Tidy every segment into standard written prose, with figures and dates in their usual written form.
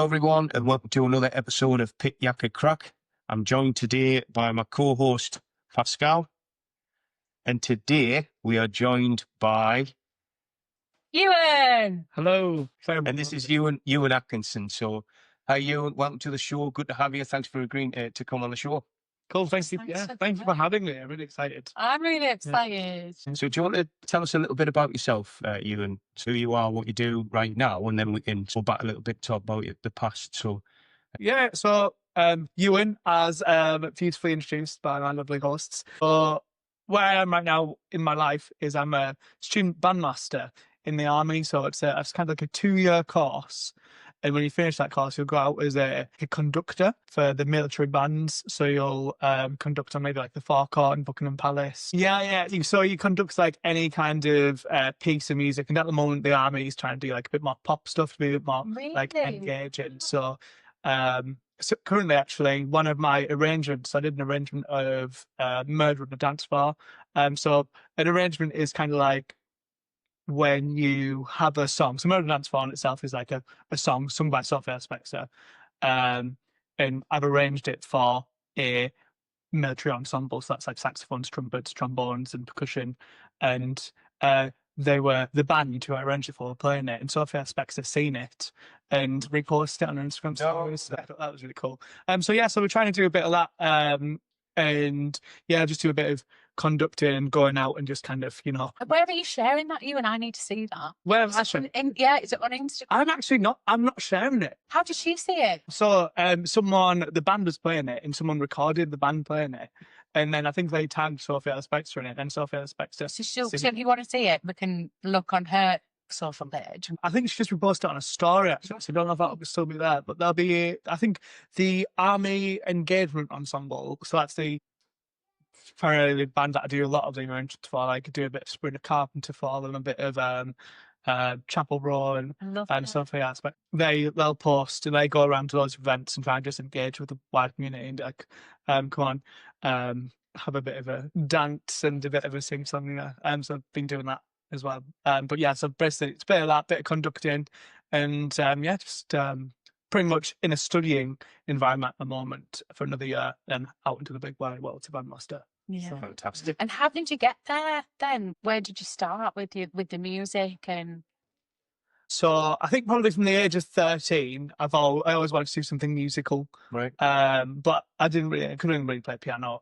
Hello everyone and welcome to another episode of Pick Yak a Crack. I'm joined today by my co-host Pascal, and today we are joined by Ewan! Hello. and this is Ewan Atkinson. So hi Ewan, welcome to the show. Good to have you. Thanks for agreeing to come on the show. Cool. Thank you. Thank you for having me. I'm really excited. I'm really excited. So do you want to tell us a little bit about yourself, Ewan? Who you are, what you do right now, and then we can go back a little bit, talk about the past. So Ewan, as beautifully introduced by my lovely hosts. So where I am right now in my life is I'm a student bandmaster in the army. So it's kind of like a 2-year course. And when you finish that course, you'll go out as a conductor for the military bands. So you'll conduct on maybe like the forecourt in Buckingham Palace. Yeah. So you conduct like any kind of piece of music. And at the moment, the army is trying to do like a bit more pop stuff to be a bit more like engaging. So currently, actually, one of my arrangements, I did an arrangement of Murder on the Dance Floor. So an arrangement is kind of like when you have a song. So Murder on the Dance Floor in itself is like a song sung by Sophia Spexer. And I've arranged it for a military ensemble. So that's like saxophones, trumpets, trombones, and percussion. And they were the band who I arranged it for playing it, and Sophia Spexer seen it and reposted it on her Instagram stories. So I thought that was really cool. So we're trying to do a bit of that, and just do a bit of conducting and going out and just kind of, Where are you sharing that? You and I need to see that. Where am I sharing? Is it on Instagram? I'm not sharing it. How did she see it? So the band was playing it, and someone recorded the band playing it. And then I think they tagged Sophia Spexer in it, and Sophia Spexer. So if you want to see it, we can look on her social page. I think she just reposted it on a story, actually. So I don't know if that will still be there, but there'll be, I think, the Army Engagement Ensemble. So that's the primarily band that I do a lot of the arrangements for. Like I do a bit of Sprinter Carpenter for them, a bit of Chapel Row and stuff like that. But they'll post and they go around to those events and try and just engage with the wide community and like, come on, have a bit of a dance and a bit of a sing song. So I've been doing that as well. So basically it's a bit of that, bit of conducting, and just pretty much in a studying environment at the moment for another year, then out into the big wide world to bandmaster. Yeah. So, fantastic. And how did you get there then? Where did you start with the music? And so I think probably from the age of 13, I always wanted to do something musical. Right. But I couldn't really play piano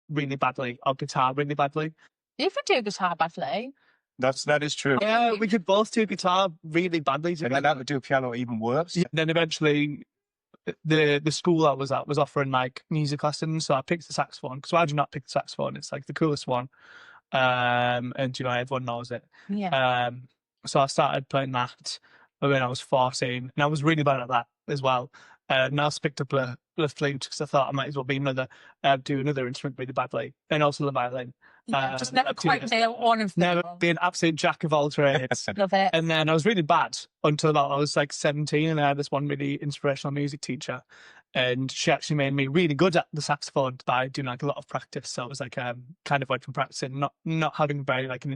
really badly or guitar really badly. you could do guitar badly. That is true. Yeah, we could both do guitar really badly. And then I would do piano even worse. Yeah. Then eventually the school I was at was offering like music lessons, so I picked the saxophone. Because why do you not pick the saxophone? It's like the coolest one, and everyone knows it. Yeah. So I started playing that when I was 14, and I was really bad at that as well. And I also picked up the flute because I thought I might as well do another instrument really badly, and also the violin. Just never quite nail one of them. Never be an absolute jack of all trades. Love it. And then I was really bad until about I was like 17, and I had this one really inspirational music teacher, and she actually made me really good at the saxophone by doing like a lot of practice. So it was like kind of went from practicing, not having very like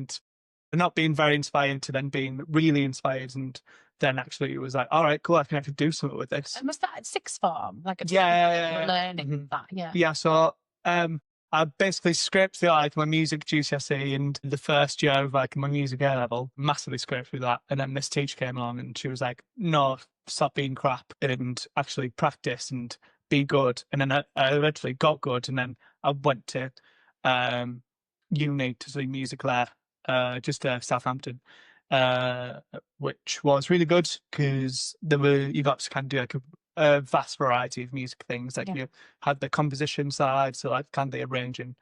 not being very inspired to then being really inspired, and then actually it was like, all right, cool, I can actually do something with this. And was that at sixth form? Like learning that, yeah. Yeah, so I basically scraped through like my music GCSE and the first year of like my music A level, massively scraped through that. And then this teacher came along and she was like, no, stop being crap and actually practice and be good. And then I eventually got good, and then I went to uni to study music there, just Southampton, which was really good because you got to kind of do like a vast variety of music things. Like you had the composition side, so like kind of the arranging,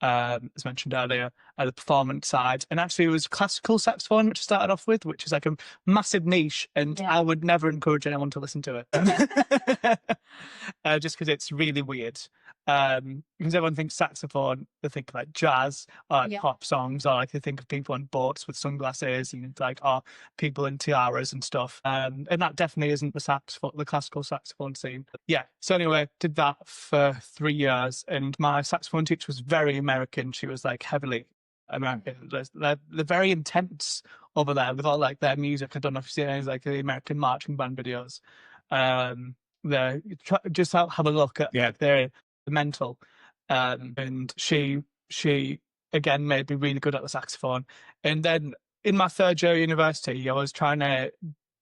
as mentioned earlier, the performance side, and actually it was classical saxophone which I started off with, which is like a massive niche, and I would never encourage anyone to listen to it, just because it's really weird. Because everyone thinks saxophone, they think like jazz or like pop songs, or like they think of people on boats with sunglasses and like people in tiaras and stuff. And that definitely isn't the classical saxophone scene. Yeah. So anyway, did that for 3 years, and my saxophone teacher was very American. She was like heavily American. They're very intense over there with all like their music. I don't know if you've seen any like the American marching band videos. Just have a look at Yeah. the mental. And she again made me really good at the saxophone. And then in my third year at university, I was trying to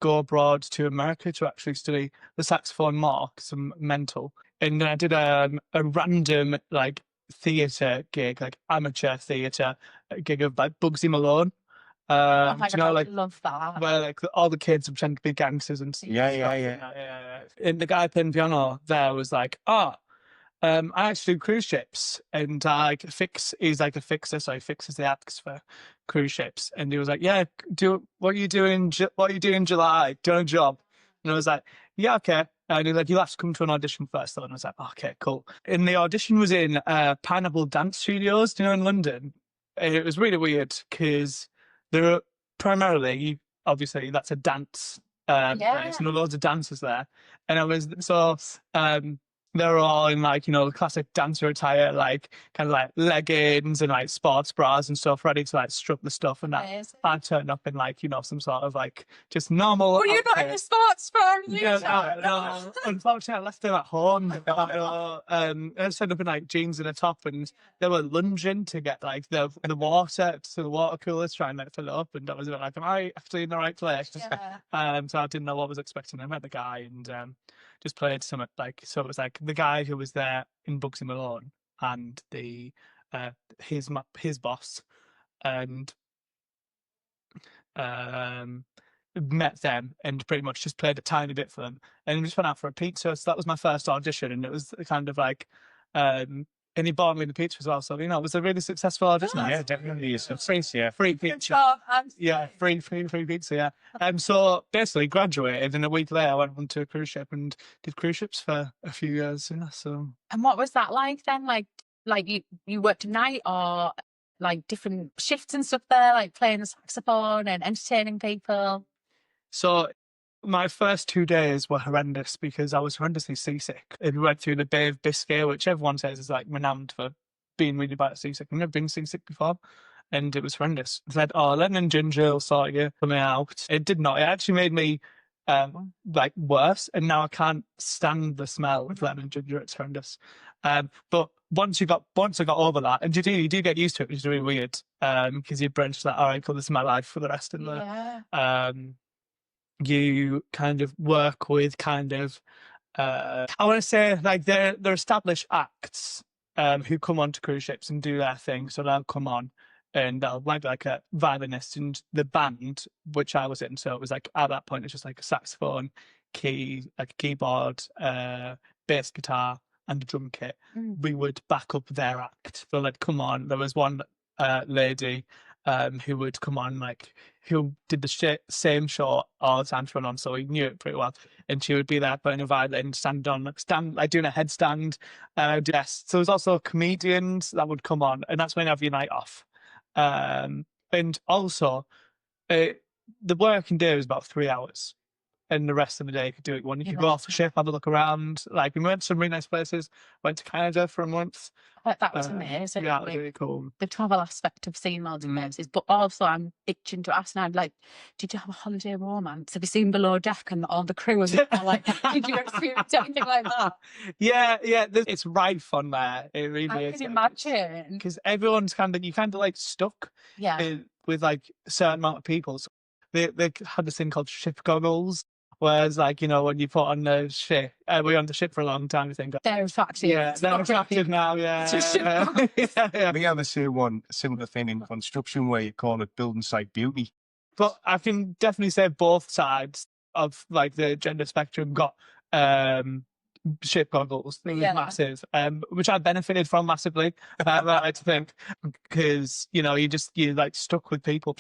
go abroad to America to actually study the saxophone more, some mental. And then I did a random like theatre gig, like amateur theatre gig of like Bugsy Malone. Oh my Do you know, God, like I love that. where like all the kids pretend to be gangsters and stuff. Yeah. Yeah. And the guy playing piano there was like, oh, I actually do cruise ships, and he's like a fixer, so he fixes the apps for cruise ships. And he was like, yeah, what are you doing? What are you doing in July? Doing a job? And I was like, yeah, okay. And he was like, you'll have to come to an audition first, though. And I was like, okay, cool. And the audition was in Pineapple Dance Studios, you know, in London. And it was really weird because there are primarily, obviously, that's a dance Yeah. place, and there were loads of dancers there. And I was they were all in like, you know, classic dancer attire, like kind of like leggings and like sports bras and stuff, ready to like strut the stuff. And that Amazing. I turned up in like, you know, some sort of like just normal. Were you not in a sports bra? Yeah, no. Unfortunately, I left them at home. I turned up in like jeans and a top, and they were lunging to get like the water to the water coolers, trying to fill it up. And I was a bit like, am I actually in the right place? Yeah. So I didn't know what I was expecting. I met the guy and just played some like, so it was like the guy who was there in Bugsy Malone and the his boss, and met them and pretty much just played a tiny bit for them, and we just went out for a pizza. So that was my first audition, and it was kind of like and he bought me the pizza as well. So, you know, it was a really successful audition. Yeah, definitely. It's a free, Free Good pizza. job, and Yeah, free pizza, yeah. So basically graduated, and a week later I went on to a cruise ship and did cruise ships for a few years, yeah, so. And what was that like then? Like you worked at night or like different shifts and stuff there, like playing the saxophone and entertaining people? So my first 2 days were horrendous because I was horrendously seasick. And we went through the Bay of Biscay, which everyone says is like renowned for being really bad at seasick. I've never been seasick before, and it was horrendous. It said, oh, lemon and ginger will sort you coming out. It did not. It actually made me like worse, and now I can't stand the smell of lemon and ginger. It's horrendous. But once I got over that, and you do get used to it, which is really weird, because your brain's just like, all right, cool, this is my life for the rest of the. You kind of work with kind of I want to say like they're established acts who come onto cruise ships and do their thing. So they'll come on and they'll might be like a violinist, and the band which I was in, so it was like at that point it's just like a saxophone, like a keyboard, bass guitar and a drum kit. We would back up their act. So they'd come on. There was one lady who would come on, like, who did the same show all the time to run on, so he knew it pretty well. And she would be there playing a violin, stand like doing a headstand. Yes. So there's also comedians that would come on, and that's when you have your night off. And also, the working day was about 3 hours. And the rest of the day you could do it one. You could go off the ship, have a look around. Like, we went to some really nice places. Went to Canada for a month. That was amazing. Yeah, it was really cool. The travel aspect of seeing loads of places, but also I'm itching to ask now, like, did you have a holiday romance? Have you seen Below Deck and all the crew? Like, did you experience anything like that? Yeah, it's rife on there. It really is. I can imagine. Because everyone's kind of like stuck with like a certain amount of people. So they had this thing called ship goggles. Whereas, like, you know, when you put on the ship, we're on the ship for a long time, you think, they're attractive. Yeah, they're attractive now, yeah. We have a similar thing in construction where you call it building site beauty. But I can definitely say both sides of like the gender spectrum got ship goggles. It was massive, which I benefited from massively. I like to think, because you know you're like stuck with people.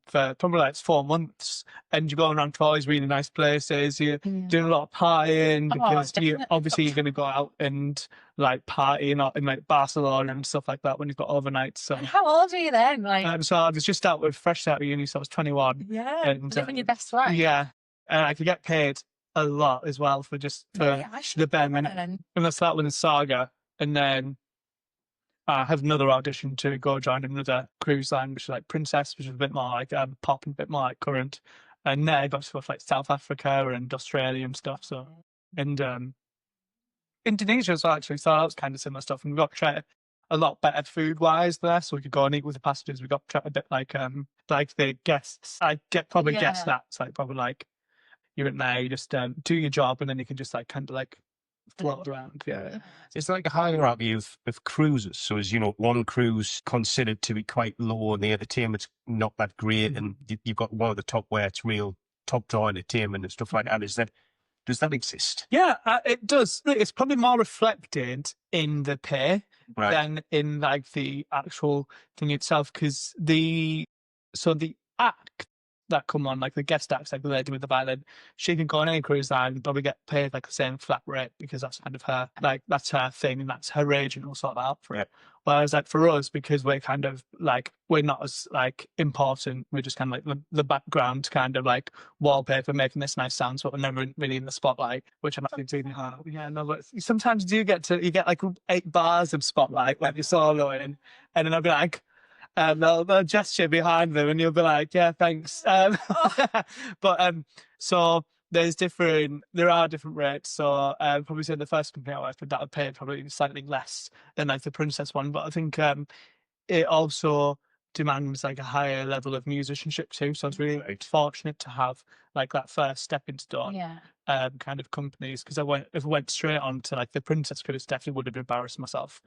For probably like 4 months, and you're going around to all these really nice places. You're doing a lot of partying because you're going to go out and like party in like Barcelona and stuff like that when you've got overnights. So how old are you then? Like, so I was just fresh out of uni, so I was 21. Yeah, and living your best life. Yeah, and I could get paid a lot as well for the bare minimum. And I started with a Saga, and then I have another audition to go join another cruise line, which is like Princess, which is a bit more like pop and a bit more like current. And I got stuff like South Africa and Australia and stuff. So, and Indonesia as well, actually. So that was kind of similar stuff. And we got to try a lot better food wise there. So we could go and eat with the passengers. We got to try a bit like the guests. I get probably guess that. It's like probably like you're in there, you just do your job and then you can just like kind of like float around. Yeah. It's like a hierarchy of cruises. So as you know, one cruise considered to be quite low and the entertainment's not that great, and you've got one of the top where it's real top draw entertainment and stuff like that. Does that exist? Yeah, it does. It's probably more reflected in the pay than in like the actual thing itself, because the act that come on, like the guest acts, like the lady with the violin, she can go on any cruise line and probably get paid like the same flat rate because that's kind of her, like that's her thing and that's her agent will sort that out for it. Whereas like for us, because we're kind of like, we're not as like important, we're just kind of like the background kind of like wallpaper making this nice sound, so we're never really in the spotlight, which I'm actually doing hard. Yeah, no, but sometimes you get like 8 bars of spotlight when you're soloing, and then I'll be like, they'll gesture behind them and you'll be like, yeah, thanks. But so there are different rates. So probably say the first company I worked with that would pay probably slightly less than like the Princess one. But I think it also demands like a higher level of musicianship too. So I was really fortunate to have like that first stepping stone kind of companies, because if I went straight on to like the Princess cruise, definitely would have embarrassed myself.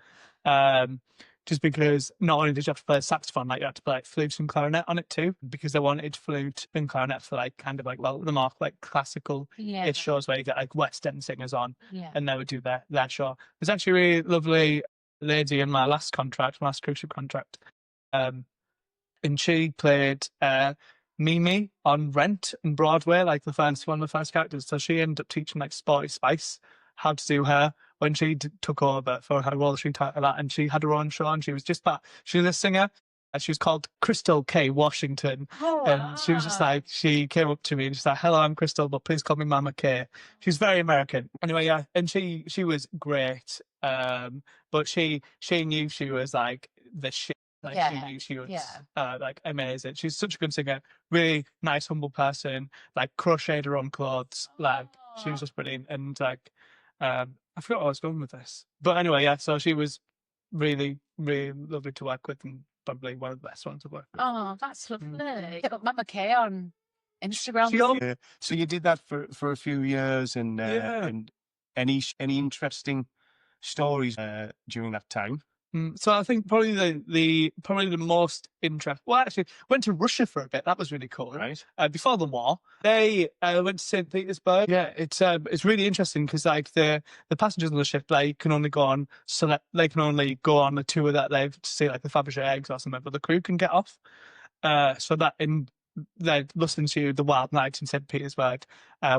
Just because not only did you have to play a saxophone, like you had to play like flute and clarinet on it too, because they wanted flute and clarinet for like kind of like, well, the more like classical shows where you get like West End singers on and they would do their show. There's actually a really lovely lady in my last cruise ship contract, and she played Mimi on Rent and Broadway, like one of the first characters. So she ended up teaching like Sporty Spice how to do her when she took over for her role. She titled that, and she had her own show, and she was just that. She was a singer, and she was called Crystal K. Washington. And she was just like, she came up to me and she's like, hello, I'm Crystal, but please call me Mama K. She's very American. Anyway, yeah, and she was great. But she knew she was like the shit. Like she knew she was like amazing. She's such a good singer, really nice, humble person, like crocheted her own clothes. Like she was just brilliant. And like I forgot where I was going with this. But anyway, yeah, so she was really, really lovely to work with and probably one of the best ones to work with. Oh, that's lovely. You got Mama K on Instagram. So you did that for a few years, and any interesting stories during that time? So I think probably the most interesting. Well, actually, went to Russia for a bit. That was really cool. Right. Before the war, they went to St. Petersburg. Yeah, it's really interesting because like the passengers on the ship, they can only go on the tour that they've to see like the Fabergé eggs or something, but the crew can get off. So that they're listening to the Wild Night in St. Petersburg,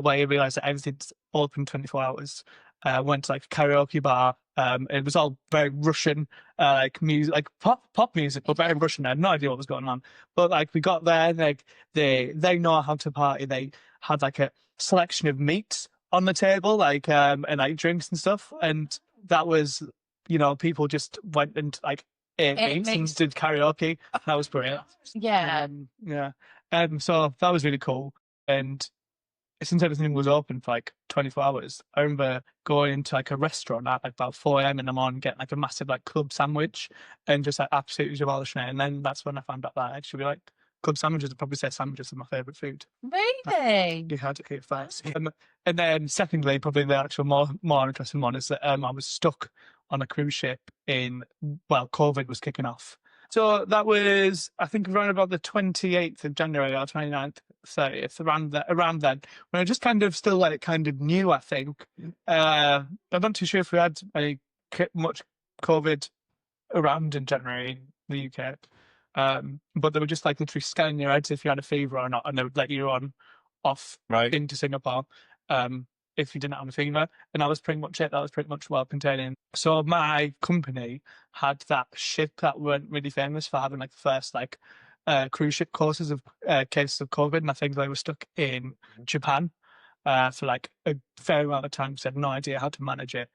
where you realise that everything's open 24 hours. Went to like a karaoke bar. It was all very Russian, like music, like pop music, but very Russian. I had no idea what was going on. But like we got there, like they know how to party. They had like a selection of meats on the table, like and like drinks and stuff. And that was, people just went and like ate meats and did karaoke. That was brilliant. Yeah. So that was really cool. And since everything was open for like 24 hours, I remember going into like a restaurant at like about 4 a.m. in the morning, getting like a massive like club sandwich and just like absolutely demolishing it. And then that's when I found out that I actually like club sandwiches. I'd probably say sandwiches are my favourite food. Really? You had to keep first. And then secondly, probably the actual more interesting one is that I was stuck on a cruise ship COVID was kicking off. So that was, I think, around about the 28th of January or 29th, 30th, around then, when I just kind of still like kind of new, I think. I'm not too sure if we had much COVID around in January in the UK. But they were just like literally scanning your heads if you had a fever or not, and they would let you off into Singapore. If you didn't have a fever, and that was pretty much it. That was pretty much well containing. So my company had that ship that weren't really famous for having like the first like cruise ship courses of cases of COVID, and I think they were stuck in Japan for like a fair amount of time because they had no idea how to manage it.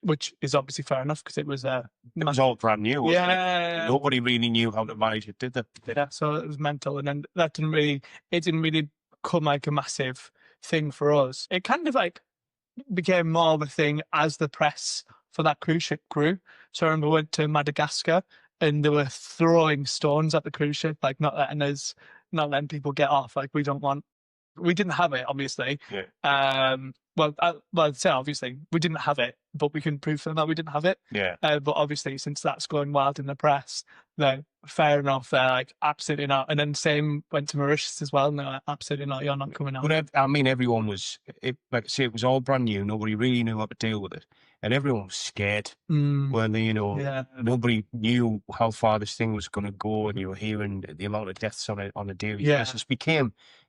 which is obviously fair enough because it was It was all brand new, wasn't it? yeah, Nobody really knew how to manage it, did they? yeah, so it was mental, and then that didn't really become like a massive thing for us. It kind of like became more of a thing as the press for that cruise ship grew. So I remember we went to Madagascar and they were throwing stones at the cruise ship, like not letting people get off. Like we didn't have it, obviously. Yeah. Well, I'd say obviously we didn't have it, but we can prove to them that we didn't have it. Yeah. But obviously, since that's going wild in the press, then fair enough. They're like, absolutely not. And then same went to Mauritius as well. And they're like, absolutely not. You're not coming out. But I mean, everyone was, like I say, it was all brand new. Nobody really knew how to deal with it. And everyone was scared. When they, Yeah. nobody knew how far this thing was going to go. And you were hearing the amount of deaths on a daily Yeah. basis.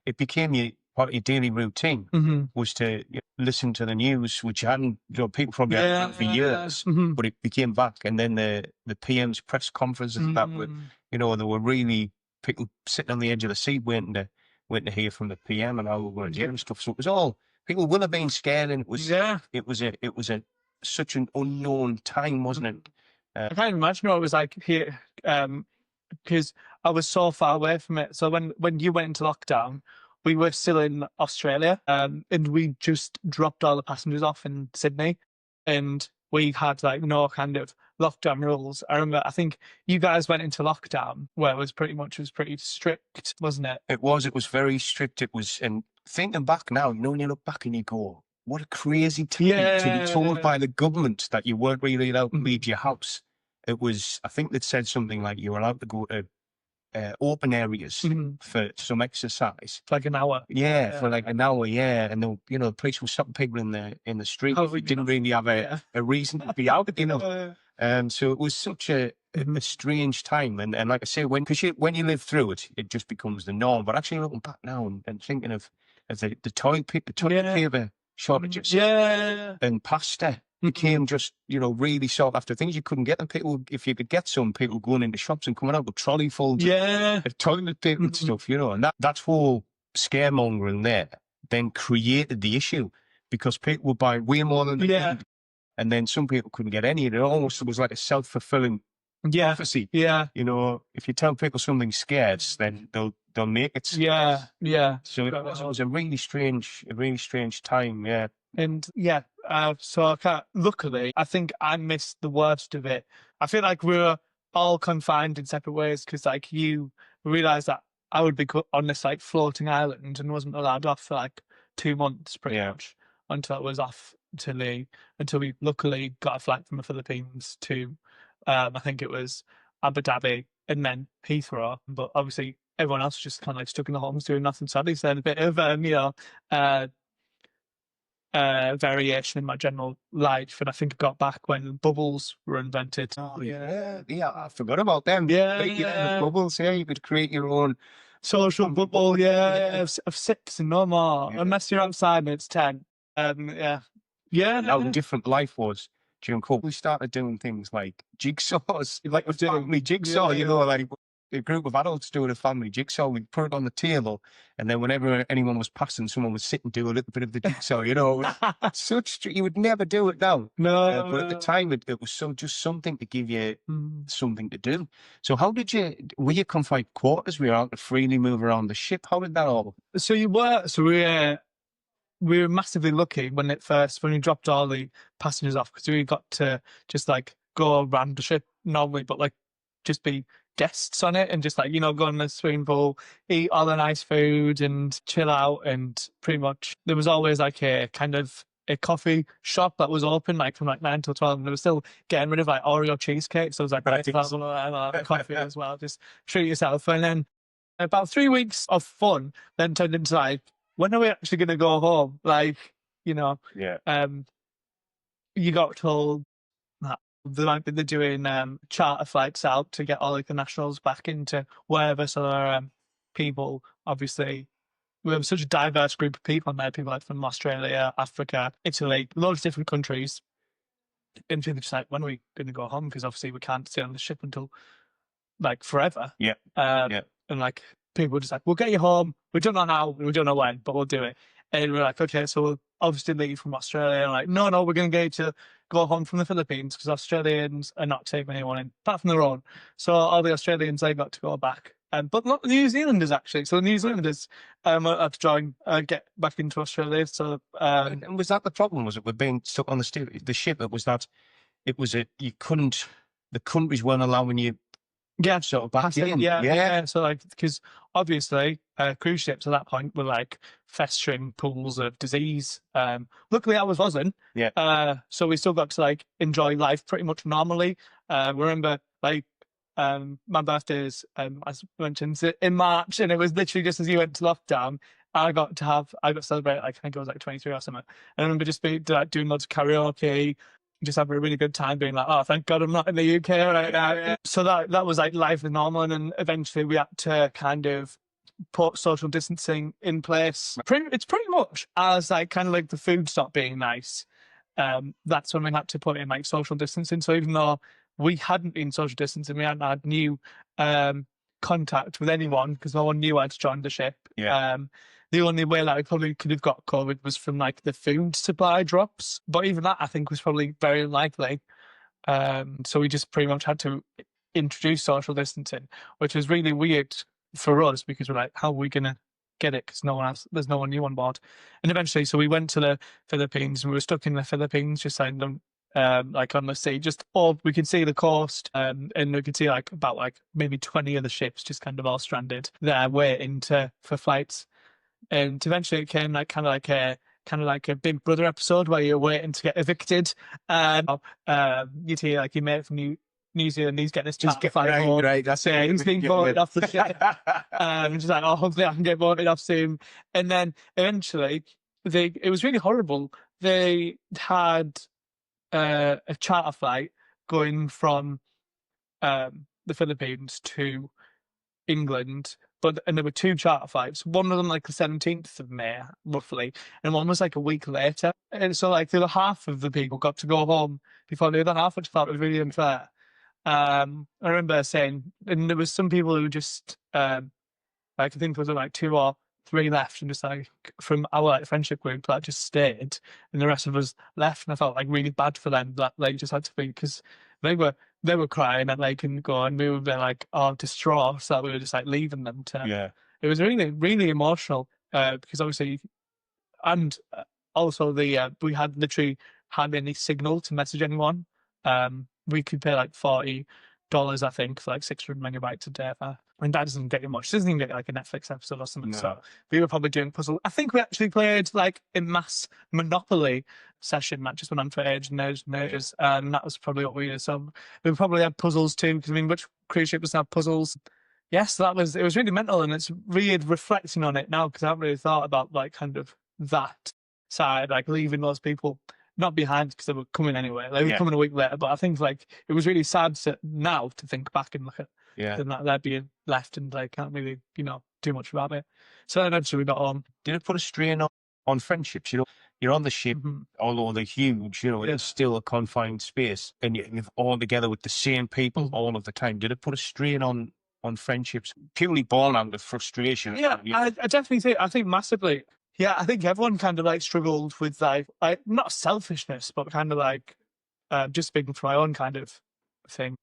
It became part of your daily routine was to listen to the news, which hadn't, people probably hadn't done for years, but it became back. And then the PM's press conferences that were, there were really people sitting on the edge of the seat waiting to hear from the PM and how we were going to hear and stuff. So it was all, people will have been scared, and it was such an unknown time, wasn't it? I can't imagine what it was like here, because I was so far away from it. So when you went into lockdown, we were still in Australia, and we just dropped all the passengers off in Sydney, and we had like no kind of lockdown rules. I remember, I think you guys went into lockdown where it was pretty strict, wasn't it? It was very strict. It was, and thinking back now, when you look back and you go, what a crazy time to be told by the government that you weren't really allowed to leave your house. It was, I think they'd said something like you were allowed to go to open areas for some exercise. Like an hour. Yeah, for like an hour, and the police were stopping people in the street who didn't really have a reason to be out, so it was such a strange time, and like I say, when you live through it, it just becomes the norm. But actually looking back now and thinking of the toilet paper shortages and pasta became just, really sought after things. You couldn't get them. People, if you could get some, people going into shops and coming out with trolley folds of toilet paper and stuff, and that whole scaremongering there then created the issue because people would buy way more than they needed. And then some people couldn't get any. It almost was like a self-fulfilling prophecy. Yeah. If you tell people something's scarce, then they'll make it scarce. Yeah. So it was a really strange time, yeah. And so luckily, I think I missed the worst of it. I feel like we were all confined in separate ways because, like, you realised that I would be on this like floating island and wasn't allowed off for like 2 months, pretty much, until I was off until we luckily got a flight from the Philippines to, I think it was Abu Dhabi and then Heathrow. But obviously, everyone else was just kind of like stuck in the homes doing nothing. So at least then a bit of variation in my general life, and I think I got back when bubbles were invented. Oh yeah, I forgot about them. The bubbles. Yeah, you could create your own social bubble. Of 6 and no more, unless you're outside and it's 10. How different life was during COVID. We started doing things like jigsaws, like a family jigsaw. Like a group of adults doing a family jigsaw. We'd put it on the table, and then whenever anyone was passing, someone would sit and do a little bit of the jigsaw. You would never do it now. No, but at the time, it was just something to give you something to do. So how were you confined quarters? Were you able to freely move around the ship? How did that all? So we were massively lucky when we dropped all the passengers off, because we got to just like go around the ship normally, but like just be guests on it and just like, go in the swimming pool, eat all the nice food and chill out. And pretty much there was always like a kind of a coffee shop that was open like from like 9 till 12, and they were still getting rid of like Oreo cheesecake. So it was like, coffee as well, just treat yourself. And then about 3 weeks of fun then turned into like, when are we actually going to go home? Like, you got told that they're doing charter flights out to get all like the nationals back into wherever. So there are people, obviously, we have such a diverse group of people on there, people like from Australia, Africa, Italy, loads of different countries. And people just like, when are we going to go home? Because obviously we can't stay on the ship until like forever. And like, people were just like, we'll get you home. We don't know how, we don't know when, but we'll do it. And we're like, okay, so we'll obviously leave from Australia. And like, no, we're going to get to go home from the Philippines because Australians are not taking anyone in, apart from their own. So all the Australians, they got to go back. But not the New Zealanders, actually. So the New Zealanders had to join, get back into Australia. So, and was that the problem? Was it with being stuck on the ship? It was that you couldn't, the countries weren't allowing you yeah, sort of back in. yeah. So like, because obviously cruise ships at that point were like festering pools of disease. Luckily ours wasn't. Yeah. So we still got to like enjoy life pretty much normally. Remember like my birthday's as mentioned in March, and it was literally just as you went to lockdown. I got to celebrate, like I think I was like 23 or something. And I remember just doing loads of karaoke, just having a really good time, being like, oh, thank God I'm not in the UK right now. Yeah. So that was like life as normal, and then eventually we had to kind of put social distancing in place. It's pretty much as like kind of like the food stopped being nice. That's when we had to put in like social distancing. So even though we hadn't been social distancing, we hadn't had new contact with anyone because no one knew I'd joined the ship. Yeah. The only way that I probably could have got COVID was from like the food supply drops. But even that I think was probably very unlikely. So we just pretty much had to introduce social distancing, which was really weird for us because we're like, how are we going to get it? Because there's no one new on board. And eventually, so we went to the Philippines and we were stuck in the Philippines, just like on the sea, we could see the coast, and we could see like about like maybe 20 of the ships just kind of all stranded there waiting for flights. And eventually it came like kind of like a Big Brother episode where you're waiting to get evicted. You'd hear like your mate from New Zealand, he's getting his charter flight home. Right, that's it. He's being voted off the ship. Just like, oh, hopefully I can get voted off soon. And then eventually, it was really horrible. They had a charter flight going from the Philippines to England, and there were two charter flights. One of them like the 17th of May, roughly, and one was like a week later. And so like the other half of the people got to go home before the other half, which I thought was really unfair. I remember saying, and there was some people who just like I think there was like 2 or 3 left, and just like from our like friendship group that just stayed, and the rest of us left, and I felt like really bad for them that they just had to be, because they were crying and they couldn't go, and we were like distraught, so we were just like leaving them to. Yeah. It was really, really emotional because obviously, and also we had literally hardly any signal to message anyone. We could pay like $40, I think, for like 600 megabytes of data. And that doesn't get you much. It doesn't even get like a Netflix episode or something. No. So we were probably doing puzzle. I think we actually played like a mass Monopoly session that just went on for ages and ages and ages. And that was probably what we did. So we probably had puzzles too, because I mean, which cruise ship doesn't have puzzles? Yes, it was really mental, and it's weird reflecting on it now because I haven't really thought about like kind of that side, like leaving those people not behind because they were coming anyway. They were coming a week later, but I think like it was really sad now to think back and look at that they're being left and they can't really do much about it. So eventually we got on. Did it put a strain on friendships? You're on the ship, although they're huge, it's still a confined space, and you're all together with the same people all of the time. Did it put a strain on friendships purely born out of frustration? Yeah, I definitely think massively. Yeah, I think everyone kind of like struggled with like not selfishness, but kind of like just speaking for my own kind of thing.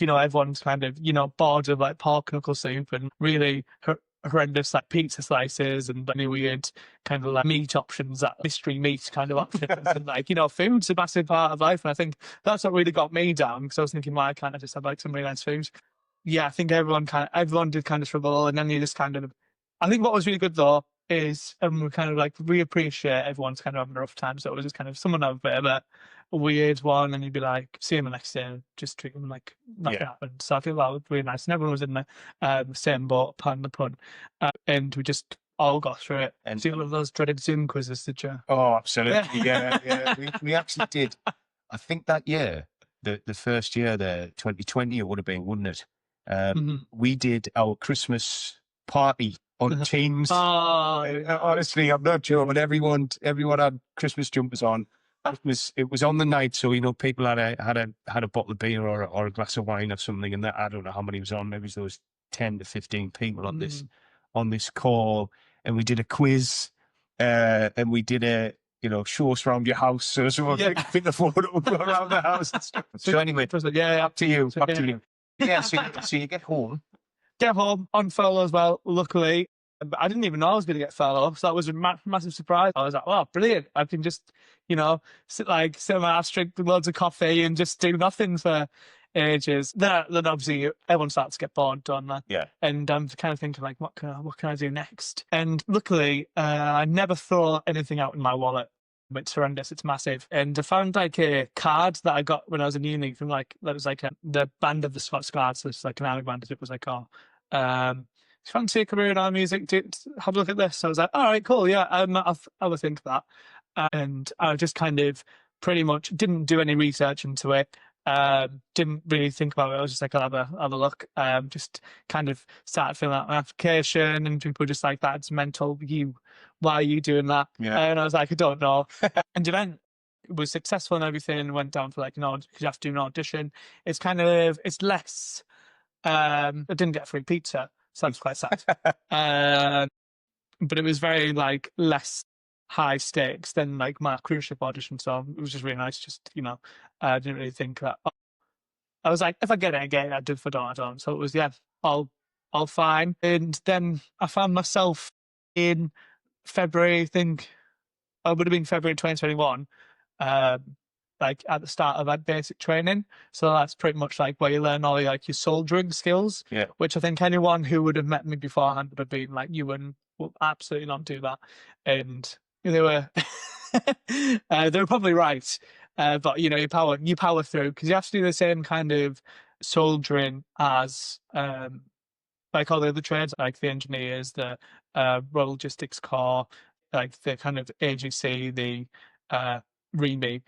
Everyone's kind of bored of like pork knuckle soup and really horrendous like pizza slices and really weird kind of like meat options, that mystery meat kind of options, and like food's a massive part of life. And I think that's what really got me down, because I was thinking, why can't I just have like some really nice food? Yeah, I think everyone did kind of struggle, and then you just kind of. I think what was really good though is we kind of like reappreciate everyone's kind of having a rough time. So it was just kind of someone have a bit of a weird one, and you'd be like, see him the next day, and just treat them like nothing happened. So I feel that was really nice, and everyone was in the same boat, pardon the pun, and we just all got through it. And see all of those dreaded Zoom quizzes, did you? Oh, absolutely, yeah. We actually did. I think that year, the first year, the 2020, it would have been, wouldn't it? We did our Christmas party on Teams. Honestly, I'm not sure, but everyone had Christmas jumpers on. It was on the night, so people had a bottle of beer or a glass of wine or something, and that I don't know how many was on. Maybe there was 10 to 15 people on this call, and we did a quiz. and we did a, show us around your house. So Yeah. pick the photo up around the house and stuff. So anyway, Yeah, up to you. So, Up yeah. to you. Yeah. So you get home. Get home on furlough as well, luckily. But I didn't even know I was going to get furlough, so that was a massive surprise. I was like, "Wow, brilliant! I can just, sit on my ass, drink loads of coffee, and just do nothing for ages." Then obviously everyone starts to get bored, don't they? Yeah. And I'm kind of thinking like, what can I do next? And luckily, I never throw anything out in my wallet. It's horrendous. It's massive. And I found like a card that I got when I was in uni from that was like the band of the Scots Guards. So it's like an army band. It was like, fancy a career in our music? Have a look at this. So I was like, all right, cool. Yeah, I'll think of that. And I just kind of pretty much didn't do any research into it. Didn't really think about it. I was just like, I'll have a look. Just kind of started filling out my application, and people were just like, that's mental. Why are you doing that? Yeah. And I was like, I don't know. And the event was successful and everything. Went down for like because you have to do an audition. It's less. I didn't get free pizza, so that's quite sad. But it was very like less high stakes than like my cruise ship audition. So it was just really nice. Just I didn't really think that. I was like, if I get it again, I do. If I don't, I don't. So it was all fine. And then I found myself in February. I think it would have been February 2021. Like at the start of like basic training. So that's pretty much like where you learn all your soldering skills. Yeah. Which I think anyone who would have met me beforehand would have been like, Ewan will absolutely not do that. And they were they were probably right. But you power through, because you have to do the same kind of soldering as like all the other trades, like the engineers, the Royal Logistics Corps, like the kind of AGC, the REME.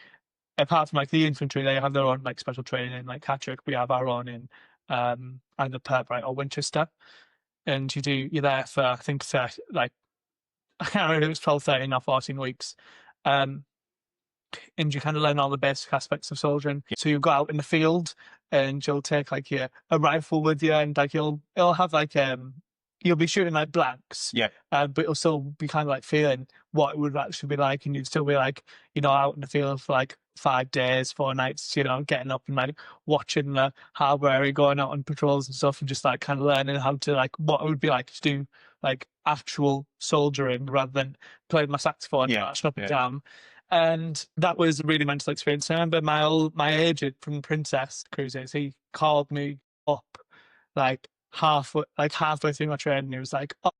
Apart from like the infantry, they have their own like special training. Like Catterick, we have our own in either Pirbright or Winchester, and you're there for I think like I can't remember if it was 12, 13 or 14 weeks. And you kind of learn all the basic aspects of soldiering. So you go out in the field and you'll take like a rifle with you, and like it'll have like you'll be shooting like blanks. Yeah. But you'll still be kind of like feeling what it would actually be like, and you'd still be like, out in the field for like 5 days, 4 nights, getting up and like watching the harbour area, going out on patrols and stuff, and just like kind of learning how to like what it would be like to do like actual soldiering rather than playing my saxophone, marching up and down. And that was a really mental experience. I remember my agent from Princess Cruises, he called me up like halfway through my training. He was like, "Oh,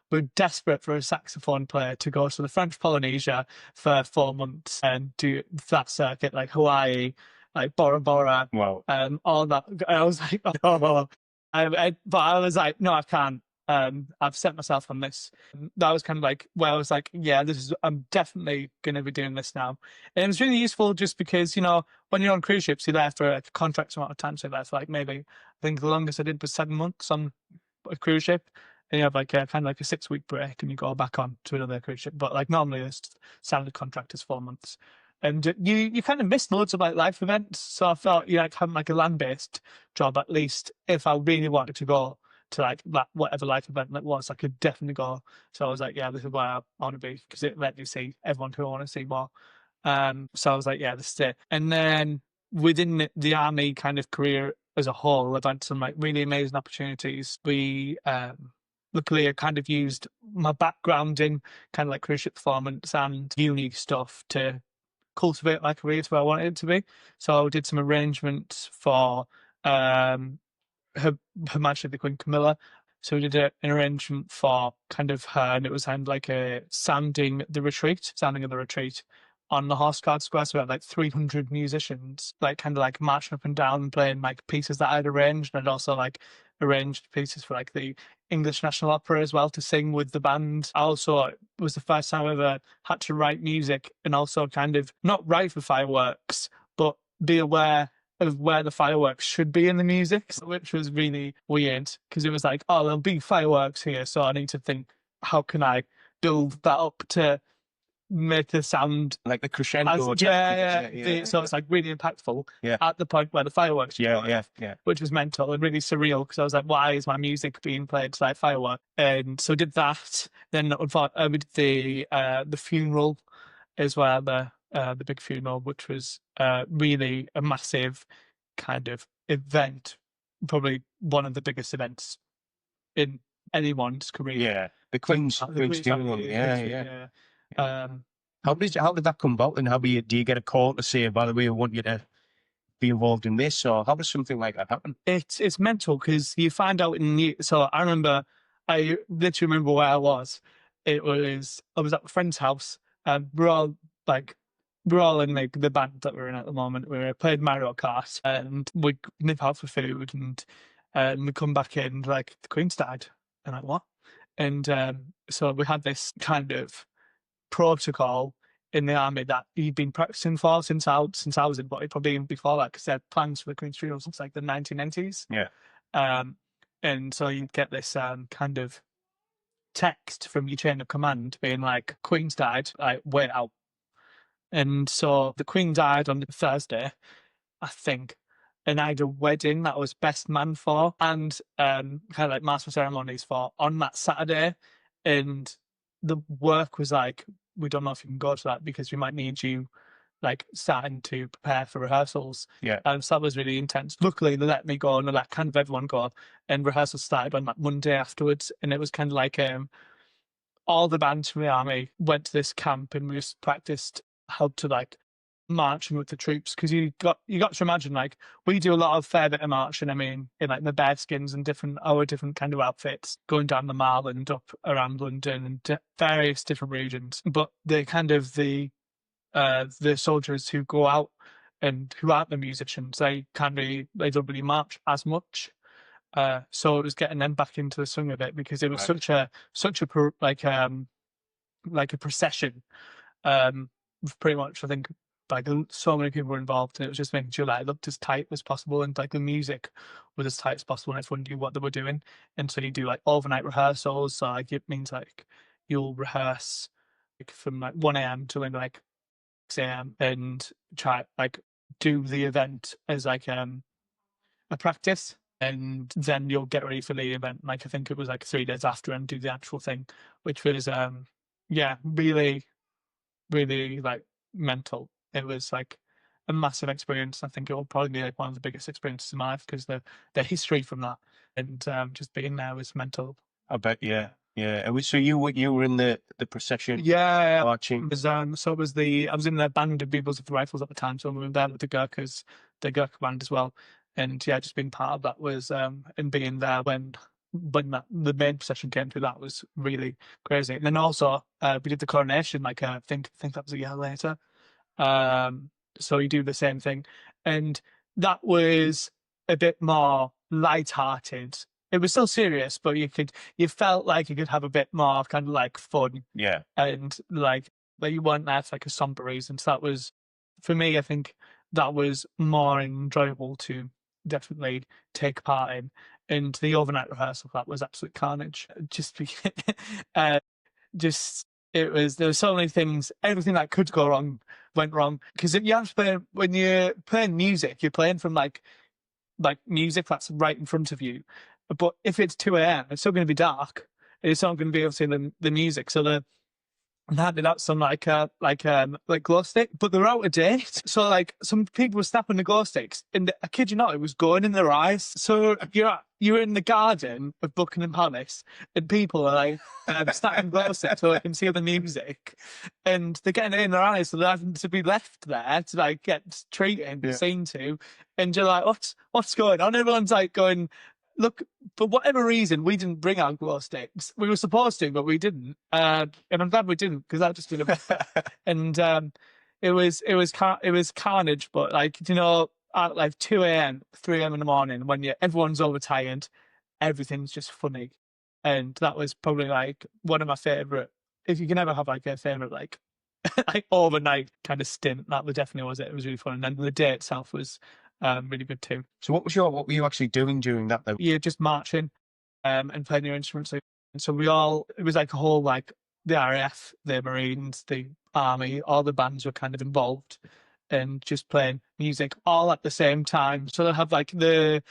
we're desperate for a saxophone player to go to the French Polynesia for 4 months and do that circuit, like Hawaii, like Bora Bora, Wow. all that." And I was like, "Oh," but I was like, "No, I can't. I've set myself on this." That was kind of like where I was like, "Yeah, I'm definitely going to be doing this now." And it was really useful just because, when you're on cruise ships, you're there for like a contract amount of time. So you're there for like maybe, I think the longest I did was 7 months on a cruise ship. And you have like kind of like a 6-week break and you go back on to another cruise ship. But like normally the standard contract is 4 months. And you kind of miss loads of like life events. So I felt like having like a land-based job, at least if I really wanted to go to like that whatever life event that was, I could definitely go. So I was like, yeah, this is where I want to be, because it let me see everyone who I want to see more. So I was like, yeah, this is it. And then within the army kind of career as a whole, I've had some like really amazing opportunities. We luckily I kind of used my background in kind of like cruise ship performance and uni stuff to cultivate my career to where I wanted it to be. So I did some arrangements for her Majesty the Queen Camilla. So we did an arrangement for kind of her, and it was kind of like a sounding of the retreat on the Horse Guard Square. So we had like 300 musicians, like kind of like marching up and down, playing like pieces that I'd arranged, and I'd also like arranged pieces for like the English National Opera as well to sing with the band. Also, it was the first time I ever had to write music and also kind of not write for fireworks, but be aware of where the fireworks should be in the music, which was really weird because it was like, oh, there'll be fireworks here, so I need to think, how can I build that up to make the sound like the crescendo. so it's like really impactful Yeah. at the point where the fireworks are going, Yeah. which was mental and really surreal because I was like, why is my music being played to like firework? And so we did that. Then we did the funeral as well, the big funeral, which was really a massive kind of event, probably one of the biggest events in anyone's career. Yeah, the Queen's funeral. Yeah. How did that come about, and do you get a call to say, by the way, I want you to be involved in this, or how does something like that happen? It's mental because you find out so I literally remember where I was. I was at a friend's house, and we're all in like the band that we're in at the moment. We were playing Mario Kart, and we nip out for food, and we come back in like the Queen's died, and like what? And so we had this kind of protocol in the army that he'd been practicing for since I was in, but probably even before that, because they had plans for the Queen's funeral since like the 1990s. Yeah. And so you'd get this kind of text from your chain of command being like, Queen's died, like, wait out. And so the Queen died on Thursday, I think, and I had a wedding that I was best man for, and kind of like master ceremonies for on that Saturday. And the work was like, we don't know if you can go to that because we might need you like starting to prepare for rehearsals. Yeah. So that was really intense. Luckily, they let me go and they let kind of everyone go. And rehearsals started on like Monday afterwards. And it was kind of like all the bands from the army went to this camp and we just practiced how to like marching with the troops, because you got to imagine, like, we do a lot of fair bit of marching. I mean, in like the bearskins and different kind of outfits, going down the Mall and up around London and various different regions. But the kind of the soldiers who go out and who aren't the musicians, they don't really march as much. So it was getting them back into the swing of it, because it was such a procession. Pretty much, I think, like so many people were involved, and it was just making sure that it looked as tight as possible, and like the music was as tight as possible, and everyone knew what they were doing. And so you do like overnight rehearsals. So like it means like you'll rehearse like from like 1 a.m. to like 6 a.m. and try like do the event as like a practice, and then you'll get ready for the event. Like I think it was like 3 days after, and do the actual thing, which was really, really like mental. It was like a massive experience. I think it will probably be like one of the biggest experiences in my life, because the history from that and just being there was mental. I bet, yeah. So you were in the procession, marching. I was in the band of Beatles with the Rifles at the time, so we were there with the Gurkhas band as well. And yeah, just being part of that was and being there when the main procession came through, that was really crazy. And then also we did the coronation, like I think that was a year later. So you do the same thing, and that was a bit more light-hearted. It was still serious, but you felt like you could have a bit more kind of like fun. Yeah. And like you weren't there for like a somber reason. So that was, for me, I think that was more enjoyable to definitely take part in. And the overnight rehearsal, that was absolute carnage. There were so many things, everything that could go wrong went wrong. Because you have to play, when you're playing music, you're playing from like music that's right in front of you. But if it's 2 a.m., it's still going to be dark. It's not going to be able to see the music. So handed out some like glow stick, but they're out of date. So like some people were snapping the glow sticks, and I kid you not, it was going in their eyes. So you're in the garden of Buckingham Palace, and people are like snapping glow sticks so they can see the music, and they're getting it in their eyes, so they're having to be left there to like get treated, seen to, and you're like, what's going on? Everyone's like going, look, for whatever reason, we didn't bring our glow sticks. We were supposed to, but we didn't. And I'm glad we didn't, because that just been a bit. And it was carnage. But like, you know, at like 2 a.m., 3 a.m. in the morning, when everyone's overtired, everything's just funny. And that was probably like one of my favorite. If you can ever have like a favorite like like overnight kind of stint, that definitely was it. It was really fun. And then the day itself was really good too. So what were you actually doing during that though? Yeah, just marching and playing your instruments. And so it was like a whole like the RAF, the Marines, the Army, all the bands were kind of involved and just playing music all at the same time. So they have like the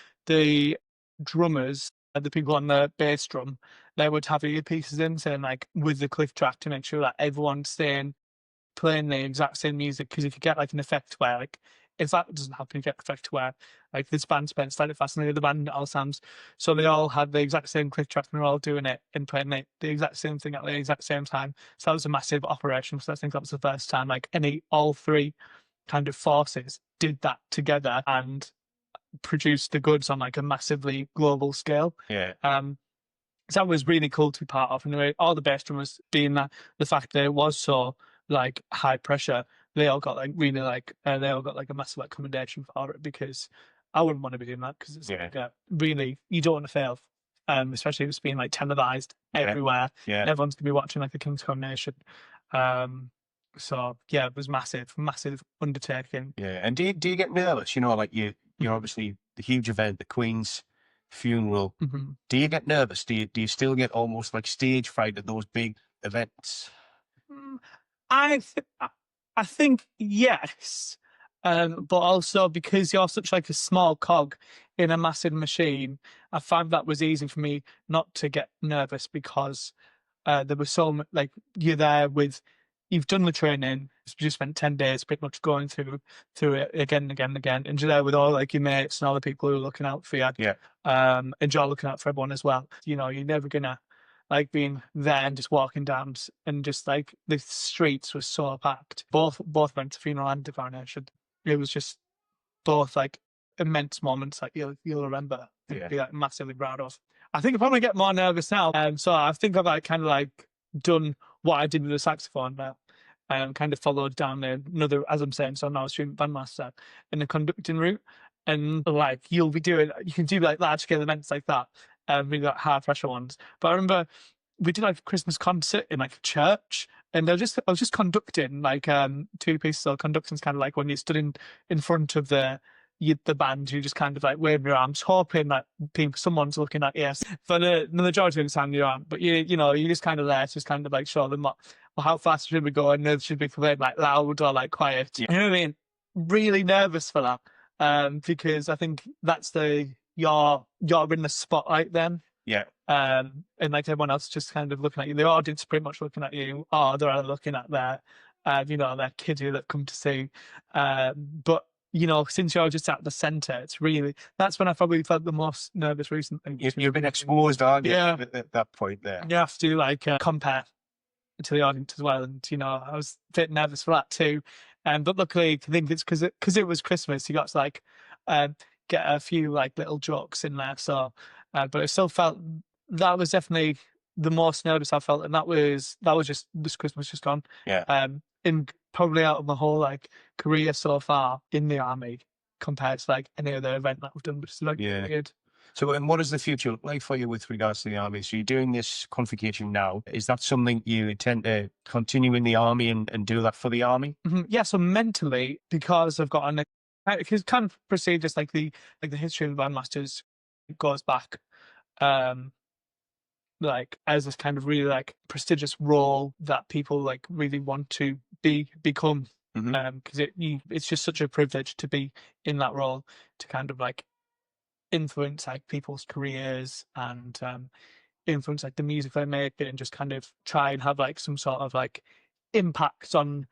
drummers and the people on the bass drum, they would have earpieces in saying like with the click track to make sure that everyone's staying playing the exact same music. Because if you get like an effect where like if that doesn't happen, you get an effect where like this band spent slightly faster than the other band, it all sounds so they all had the exact same click track and they're all doing it and playing the exact same thing at the exact same time. So that was a massive operation. So I think that was the first time like all three kind of forces did that together and produced the goods on like a massively global scale. Yeah. So that was really cool to be part of. And all the bass drummers being that the fact that it was so like high pressure, they all got like really like they all got like a massive like commendation for it, because I wouldn't want to be doing that because it's like really you don't want to fail. Especially if it's being like televised everywhere. Yeah. Everyone's gonna be watching like the King's Coronation. So yeah, it was massive undertaking. Yeah. And do you get nervous? You know, like you're obviously the huge event, the Queen's funeral. Mm-hmm. Do you get nervous? Do you still get almost like stage fright at those big events? I think yes, but also because you're such like a small cog in a massive machine, I found that was easy for me not to get nervous because there was so much like you're there with. You've done the training. You just spent 10 days pretty much going through it again and again and again. And you're there with all like your mates and all the people who are looking out for you. Yeah. And you're looking out for everyone as well. You know, you're never gonna like being there and just walking down and just like the streets were so packed. Both went to funeral and to coronation. It was just both like immense moments that you'll remember and be like massively proud of. I think I probably get more nervous now. So I think I've like kind of like done what I did with the saxophone now. Kind of followed down another, as I'm saying, so I'm now a student bandmaster in the conducting route. And like you can do like large scale events like that, really like high pressure ones. But I remember we did like a Christmas concert in like a church, and I was just conducting like two pieces. So conducting's kind of like when you stood in front of the band, you just kind of like wave your arms, hoping that someone's looking at you. For the majority of the time, you aren't, but you just kind of there to just kind of like show them how fast should we go, and should be played like loud or like quiet. Yeah. You know what I mean? Really nervous for that, because I think that's you're in the spotlight then. Yeah. And like everyone else just kind of looking at you. The audience pretty much looking at you, or they're looking at their kids who that come to see. But since you're just at the centre, that's when I probably felt the most nervous recently. You've been exposed, aren't you? Yeah. At that point there. You have to like compare to the audience as well. And, I was a bit nervous for that too. But luckily, I think it's because it was Christmas, you got to like get a few like little jokes in there. So, but I still felt that was definitely the most nervous I felt. And that was just this Christmas just gone. Yeah. In probably out of my whole like career so far in the army compared to like any other event that I've done, which is like weird. So, and what does the future look like for you with regards to the army? So you're doing this convocation now. Is that something you intend to continue in the army and do that for the army? Mm-hmm. Yeah. So mentally, because I've got because kind of procedures like the history of the bandmasters goes back, like as this kind of really like prestigious role that people like really want to become. Because it's just such a privilege to be in that role, to kind of like influence like people's careers and influence like the music they make, and just kind of try and have like some sort of like impact on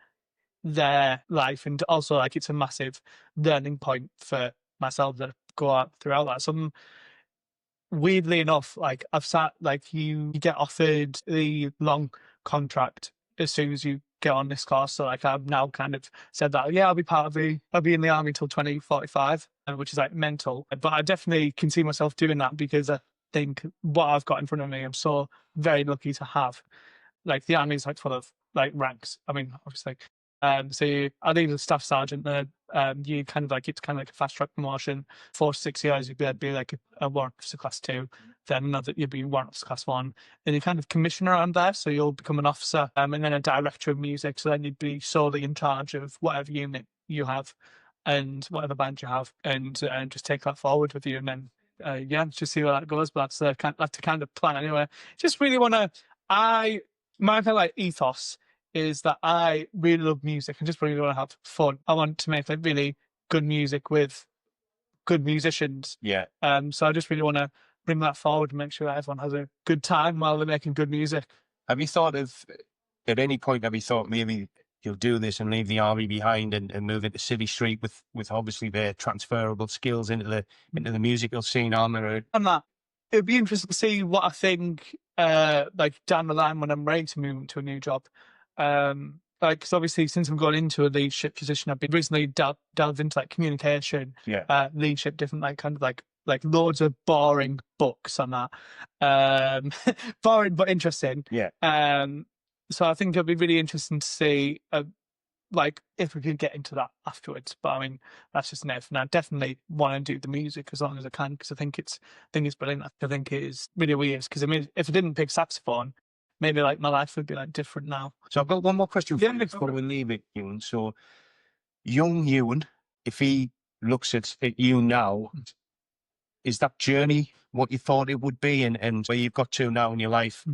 their life. And also like it's a massive learning point for myself that go out throughout that. Some weirdly enough, like I've sat like you get offered the long contract as soon as you get on this course. So like I've now kind of said that I'll be in the army until 2045, which is like mental. But I definitely can see myself doing that because I think what I've got in front of me, I'm so very lucky to have. Like the army is like full of like ranks. I mean, obviously. So I leave as a staff sergeant there. You kind of like, it's kind of like a fast track promotion. 4 to 6 years, you'd be like a warrant officer class 2. Then another, you'd be warrant officer class 1. Then you kind of commission around there. So you'll become an officer, and then a director of music. So then you'd be solely in charge of whatever unit you have and whatever band you have, and just take that forward with you. And then, just see where that goes. But that's to kind of plan anyway. Just really want to, my kind of like ethos is that I really love music and just really want to have fun. I want to make like really good music with good musicians. Yeah. So I just really want to bring that forward and make sure that everyone has a good time while they're making good music. Have you thought of, at any point, have you thought maybe you'll do this and leave the army behind and move into City Street with obviously their transferable skills into the musical scene on there? And that it'd be interesting to see what I think like down the line when I'm ready to move into a new job. Like, cause obviously since I've gone into a leadership position, I've been recently delved into like communication, leadership, different like kind of like loads of boring books on that. Boring but interesting. Yeah. So I think it'd be really interesting to see like if we could get into that afterwards. But I mean, that's just an if. And I definitely want to do the music as long as I can because I think it's brilliant. I think it is really weird because I mean, if I didn't pick saxophone, maybe like my life would be like different now. So I've got one more question for you before we leave it, Ewan. So young Ewan, if he looks at you now, is that journey what you thought it would be, and where you've got to now in your life,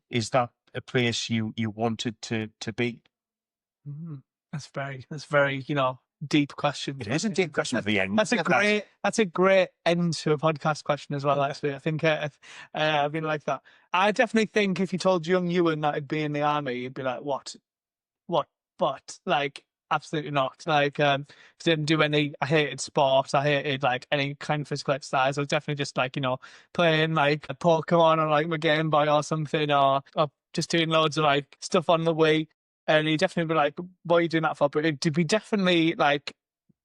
is that a place you wanted to be? That's very, deep question. It is a deep question at the end. That's a great end to a podcast question as well. Actually, I think I've been like that. I definitely think if you told young Ewan that he'd be in the army, you'd be like, what? But like, absolutely not. Like, didn't do any. I hated sports. I hated like any kind of physical exercise. I was definitely just like playing like a Pokemon on like my Game Boy or something, or just doing loads of like stuff on the Wii. And he'd definitely be like, what are you doing that for? But it'd be definitely like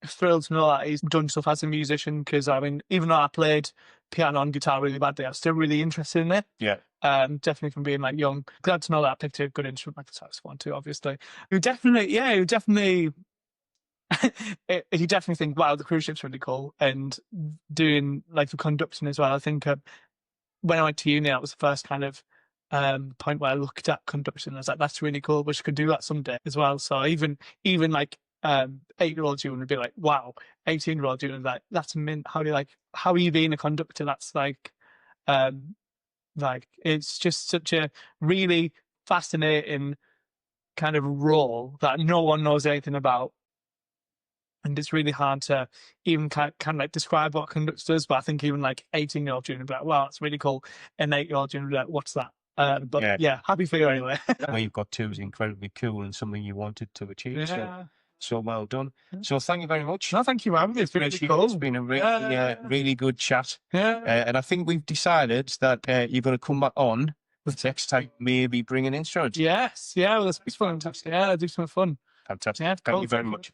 thrilled to know that he's done stuff as a musician. Because I mean, even though I played piano and guitar really badly, I was still really interested in it. Yeah. Definitely from being like young. Glad to know that I picked a good instrument like the saxophone too, obviously. You definitely you definitely think, wow, the cruise ship's really cool. And doing like the conducting as well. I think when I went to uni, that was the first kind of point where I looked at conduction. I was like, that's really cool. Wish I could do that someday as well. So even like 8-year-old Ewan would be like, wow, 18-year-old Ewan would be like, that's mint. How are you being a conductor? That's like it's just such a really fascinating kind of role that no one knows anything about. And it's really hard to even kind of like describe what conductor does. But I think even like 18-year-old Ewan would be like, wow, that's really cool. And 8-year-old Ewan would be like, what's that? But yeah, happy for you anyway. What you've got to is incredibly cool and something you wanted to achieve. So well done. So thank you very much. No, thank you, Aaron. It's been really cool. It's been a really good chat. Yeah. And I think we've decided that you're going to come back on with next time, maybe bring an instrument. Yes. Yeah. Well, it's fun. Yeah, do something fun. Fantastic. Yeah, Thank you very much.